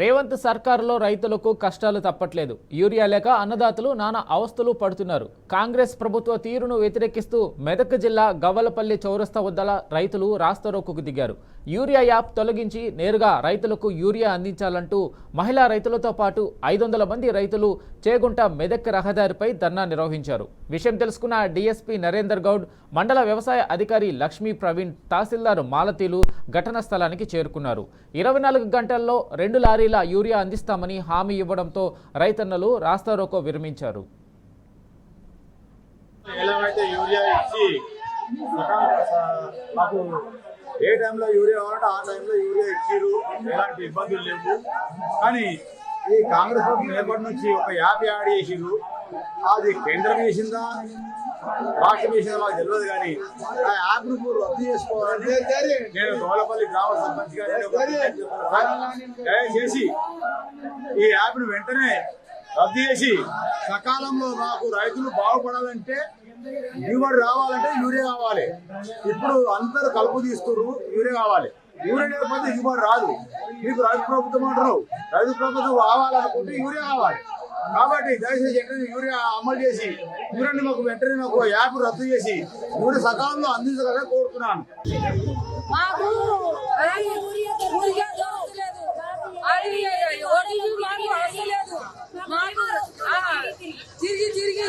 రేవంత్ సర్కారులో రైతులకు కష్టాలు తప్పట్లేదు. యూరియా లేక అన్నదాతలు నానా అవస్థలు పడుతున్నారు. కాంగ్రెస్ ప్రభుత్వ తీరును వ్యతిరేకిస్తూ మెదక్ జిల్లా గవ్వలపల్లి చౌరస్తా వద్ద రైతులు రాస్తారోకోకు దిగారు. యూరియా యాప్ తొలగించి నేరుగా రైతులకు యూరియా అందించాలంటూ మహిళా రైతులతో పాటు 500 మంది రైతులు చేగుంట మెదక్ రహదారిపై ధర్నా నిర్వహించారు. విషయం తెలుసుకున్న డీఎస్పీ నరేందర్ గౌడ్, మండల వ్యవసాయ అధికారి లక్ష్మీ ప్రవీణ్, తహసీల్దార్ మాలతీలు ఘటనా స్థలానికి చేరుకున్నారు. 24 గంటల్లో 2 లారీల యూరియా అందిస్తామని హామీ ఇవ్వడంతో రైతన్నలు రాస్తారోకో విరమించారు. ఏ టైంలో యూరియా కావాలంటే ఆ టైంలో యూరియా ఇచ్చిరు, ఎలాంటి ఇబ్బందులు లేవు. కానీ ఈ కాంగ్రెస్ ప్రభుత్వం ఏర్పడి నుంచి ఒక యాప్ యాడ్ చేసిరు. అది కేంద్రం చేసిందా రాష్ట్రం చేసిందా మాకు తెలియదు. కానీ ఆ యాప్ను రద్దు చేసుకోవాలని నేను గవ్వలపల్లి గ్రామ సర్పంచ్ దయచేసి ఈ యాప్ను వెంటనే రద్దు చేసి సకాలంలో మాకు రైతులు బాగుపడాలంటే దిగుబడి రావాలంటే యూరియా కావాలి. ఇప్పుడు అందరూ కలుపు తీస్తున్నారు, యూరియా కావాలి. యూరియా లేకపోతే దిగుబడి రాదు. మీకు రైతు ప్రభుత్వం అంటారు, రైతు ప్రభుత్వం కావాలనుకుంటే యూరియా కావాలి. కాబట్టి దయచేసి వెంటనే యూరియా అమలు చేసి యూరియాని మాకు వెంటనే మాకు యాప్ రద్దు చేసి యూరియా సకాలంలో అందించగలని కోరుతున్నాను. తిరిగి